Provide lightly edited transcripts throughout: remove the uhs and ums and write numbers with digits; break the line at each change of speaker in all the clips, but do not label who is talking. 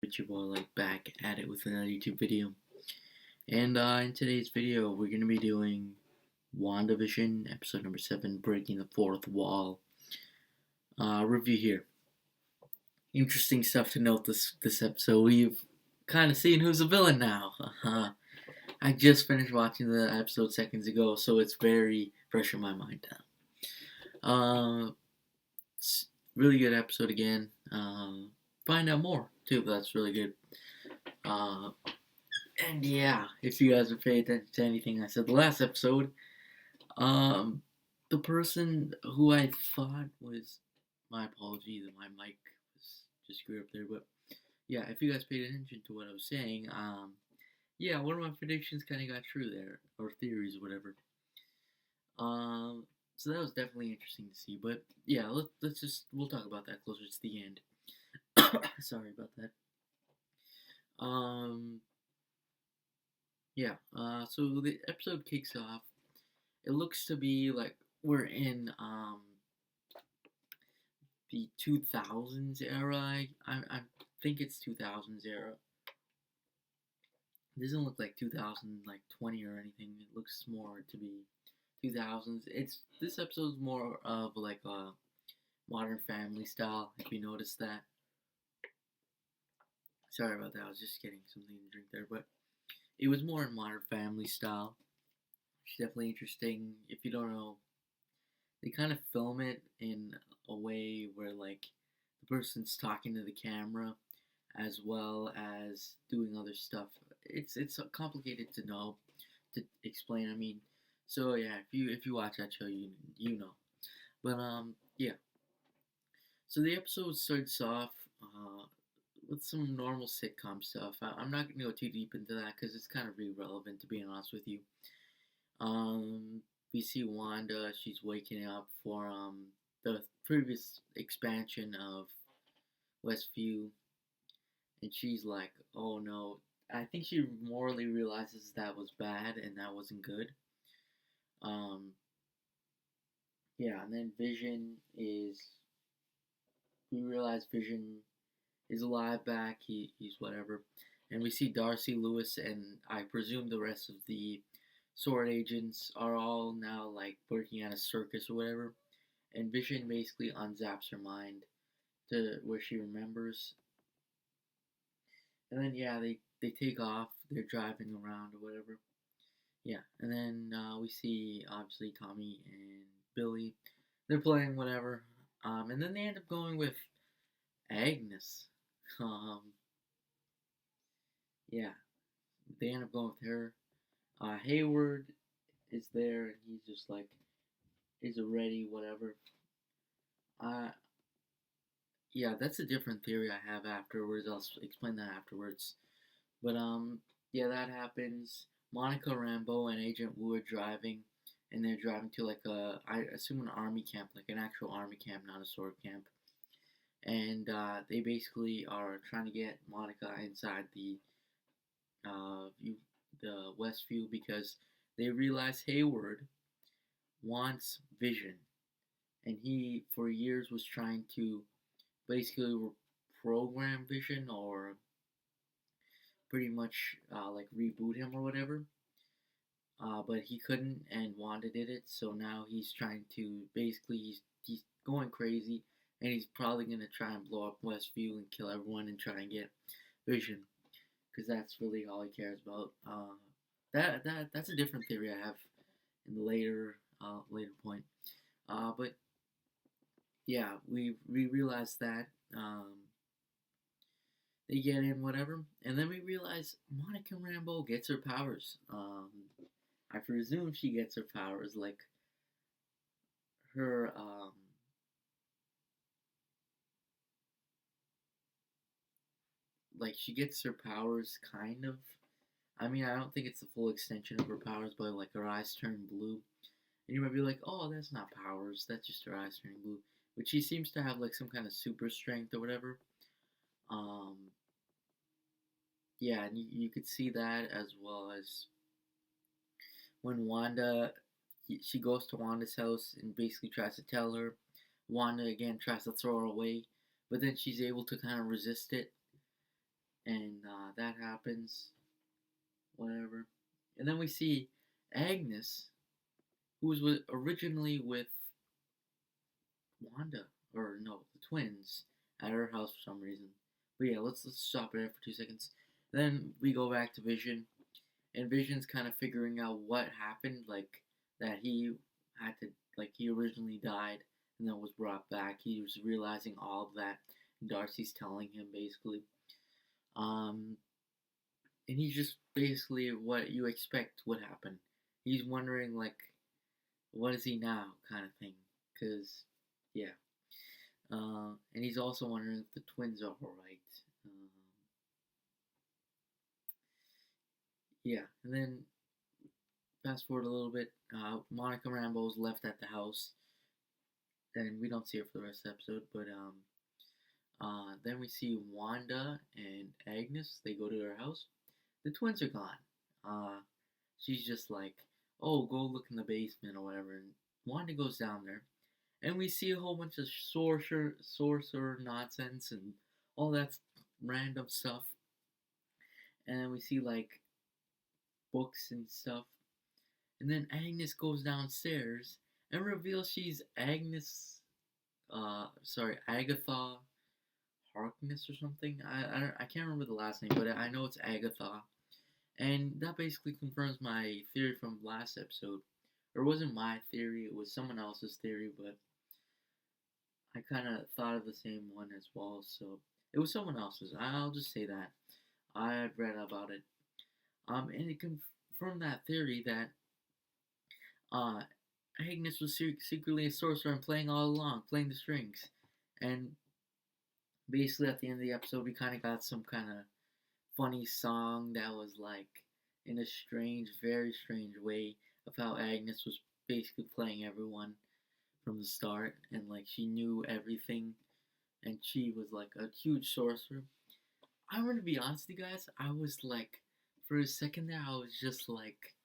It's your boy, back at it with another YouTube video. And in today's video, we're going to be doing WandaVision, episode number 7, Breaking the Fourth Wall. Review here. Interesting stuff to note this episode. We've kind of seen who's the villain now. I just finished watching the episode seconds ago, so it's very fresh in my mind now. It's really good episode again. Find out more too. That's really good. And yeah, if you guys have paid attention to anything I said the last episode, the person who I thought was, my apology that my mic was just screwed up there, but yeah, if you guys paid attention to what I was saying, yeah, one of my predictions kind of got true there, or theories, or whatever. So that was definitely interesting to see, but yeah, we'll talk about that closer to the end. Sorry about that. Yeah, so the episode kicks off. It looks to be like we're in, the 2000s era. I think it's 2000s era. It doesn't look like 2020 or anything. It looks more to be 2000s. This episode's more of like a Modern Family style, if you notice that. Sorry about that, I was just getting something to drink there, but it was more in Modern Family style. It's definitely interesting. If you don't know, they kind of film it in a way where like the person's talking to the camera as well as doing other stuff. It's complicated to know, to explain. I mean, so yeah, if you watch that show, you know. But yeah. So the episode starts off with some normal sitcom stuff. I'm not gonna go too deep into that because it's kind of irrelevant, to be honest with you. We see Wanda. She's waking up for the previous expansion of Westview, and she's like, "Oh no." I think she morally realizes that was bad and that wasn't good. Yeah, and then we realize Vision is alive back. He's whatever, and we see Darcy, Lewis, and I presume the rest of the Sword agents are all now like working at a circus or whatever. And Vision basically unzaps her mind to where she remembers. And then yeah, they take off. They're driving around or whatever. Yeah, and then we see obviously Tommy and Billy. They're playing whatever. And then they end up going with Agnes. Yeah, they end up going with her. Hayward is there, and he's just like, is ready, whatever. Yeah, that's a different theory I have afterwards. I'll explain that afterwards. But yeah, that happens. Monica Rambeau and Agent Wu are driving, and they're driving to like I assume an army camp, like an actual army camp, not a sword camp. And they basically are trying to get Monica inside the Westview because they realize Hayward wants Vision, and he for years was trying to basically program Vision or pretty much like reboot him or whatever. But he couldn't, and Wanda did it. So now he's trying to basically he's going crazy, and he's probably gonna try and blow up Westview and kill everyone and try and get Vision, because that's really all he cares about. That's a different theory I have in the later point. But yeah, we realize that they get in whatever, and then we realize Monica Rambeau gets her powers. I presume she gets her powers like her like she gets her powers kind of. I mean, I don't think it's the full extension of her powers, but like her eyes turn blue. And you might be like, oh, that's not powers, that's just her eyes turning blue. But she seems to have like some kind of super strength or whatever. Um, yeah, and you could see that as well as when she goes to Wanda's house and basically tries to tell her. Wanda again tries to throw her away, but then she's able to kind of resist it and that happens, whatever. And then we see Agnes, who was originally with Wanda, or no, the twins, at her house for some reason. But yeah, let's stop there for 2 seconds. Then we go back to Vision, and Vision's kind of figuring out what happened, like that he had to, like he originally died and then was brought back. He was realizing all of that, and Darcy's telling him basically. Um, and he's just basically what you expect would happen. He's wondering like, what is he now, kind of thing, because yeah. And he's also wondering if the twins are alright. Yeah, and then fast forward a little bit, Monica Rambeau's left at the house, and we don't see her for the rest of the episode. But then we see Wanda and Agnes. They go to her house. The twins are gone. She's just like, "Oh, go look in the basement or whatever." And Wanda goes down there, and we see a whole bunch of sorcerer nonsense and all that random stuff. And then we see like books and stuff. And then Agnes goes downstairs and reveals she's Agatha Harkness or something. I can't remember the last name, but I know it's Agatha. And that basically confirms my theory from last episode. Or it wasn't my theory, it was someone else's theory, but I kind of thought of the same one as well, so it was someone else's. I'll just say that. I had read about it. And it confirmed that theory that uh, Agnes was secretly a sorcerer and playing all along, playing the strings. And basically, at the end of the episode, we kind of got some kind of funny song that was like in a strange, very strange way of how Agnes was basically playing everyone from the start, and like she knew everything, and she was like a huge sorcerer. I'm gonna be honest with you guys, I was like, for a second there, I was just like,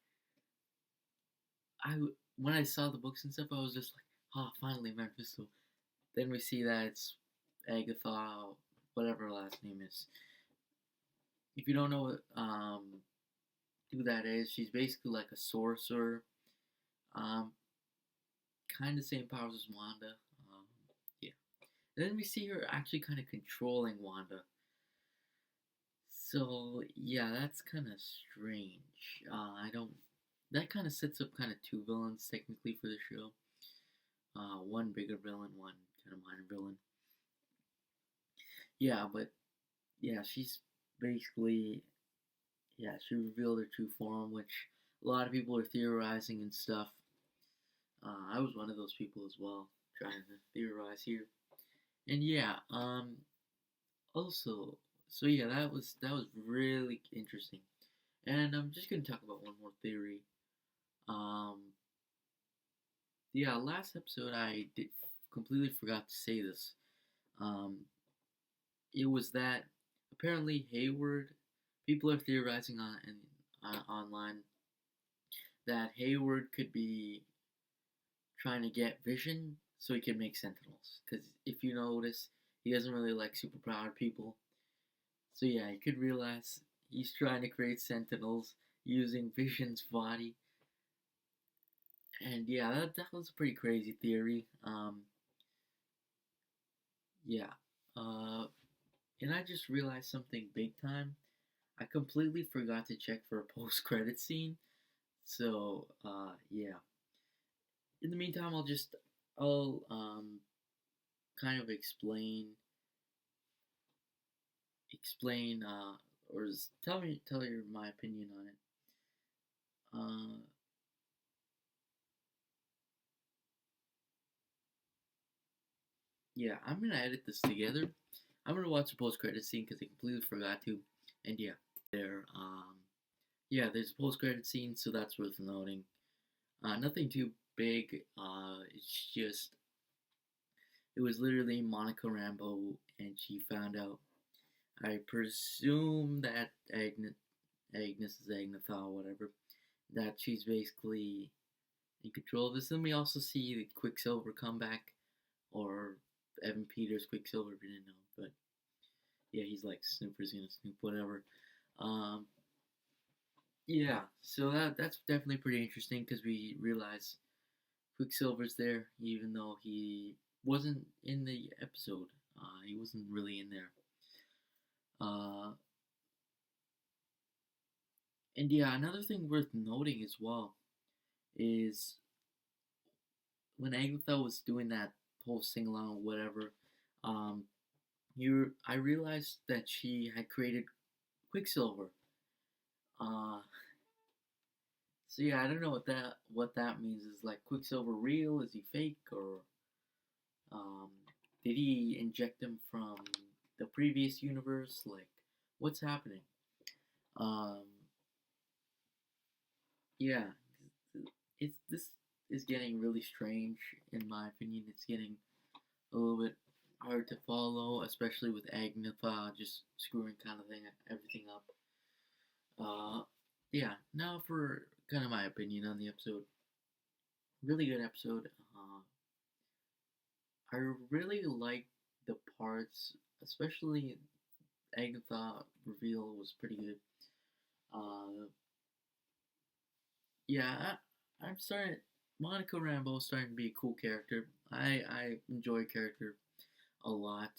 when I saw the books and stuff, I was just like, oh, finally Mephisto. Then we see that it's Agatha, whatever her last name is. If you don't know who that is, she's basically like a sorcerer. Um, kind of same powers as Wanda. Yeah. And then we see her actually kind of controlling Wanda. So yeah, that's kind of strange. I don't. That kind of sets up kind of two villains technically for the show. One bigger villain, one kind of minor villain. Yeah, but yeah, she's basically, yeah, she revealed her true form, which a lot of people are theorizing and stuff. I was one of those people as well, trying to theorize here. And yeah, also, so yeah, that was really interesting. And I'm just gonna talk about one more theory. Um, yeah, last episode I did completely forgot to say this. Um, it was that apparently Hayward, people are theorizing online that Hayward could be trying to get Vision so he can make Sentinels. Because if you notice, he doesn't really like superpowered people. So yeah, you could realize he's trying to create Sentinels using Vision's body. And yeah, that was a pretty crazy theory. Yeah. And I just realized something big time. I completely forgot to check for a post-credit scene. So, yeah. In the meantime, I'll kind of explain, or just tell you my opinion on it. Yeah, I'm gonna edit this together. I'm gonna watch the post-credit scene because I completely forgot to, and yeah, yeah, there's a post-credit scene, so that's worth noting. Nothing too big. It's just it was literally Monica Rambeau, and she found out. I presume that Agnes is Agnetha, whatever. That she's basically in control of this. Then we also see the Quicksilver comeback, or Evan Peters Quicksilver, if you didn't know. But Yeah, he's like Snooper's gonna snoop, whatever. Um, yeah, so that's definitely pretty interesting because we realize Quicksilver's there, even though he wasn't in the episode. He wasn't really in there. Uh, and yeah, another thing worth noting as well is when Agatha was doing that whole sing along, whatever. Um, I realized that she had created Quicksilver. Uh, so yeah, I don't know what that means. Is like Quicksilver real? Is he fake? Or um, did he inject him from the previous universe? Like, what's happening? Um, yeah, it's this is getting really strange in my opinion. It's getting a little bit hard to follow, especially with Agnetha just screwing kind of thing everything up. Uh, yeah. Now for kind of my opinion on the episode. Really good episode. I really like the parts, especially Agatha reveal was pretty good. Uh, yeah, I'm starting. Monica Rambeau is starting to be a cool character. I enjoy her character a lot.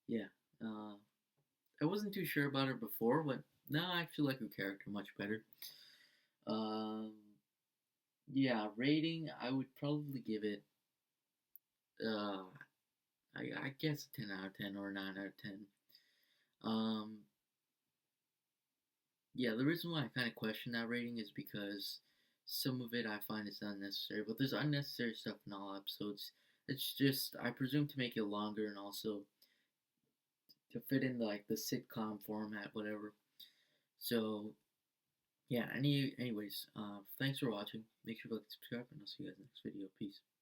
Yeah. Uh, I wasn't too sure about her before, but now I actually like her character much better. Um, yeah, rating I would probably give it. Uh, I guess 10 out of 10 or 9 out of 10. Um, yeah, the reason why I kind of question that rating is because some of it I find is unnecessary, but there's unnecessary stuff in all episodes. It's just I presume to make it longer and also to fit in like the sitcom format, whatever. So yeah. Anyways, thanks for watching. Make sure to like, subscribe, and I'll see you guys in the next video. Peace.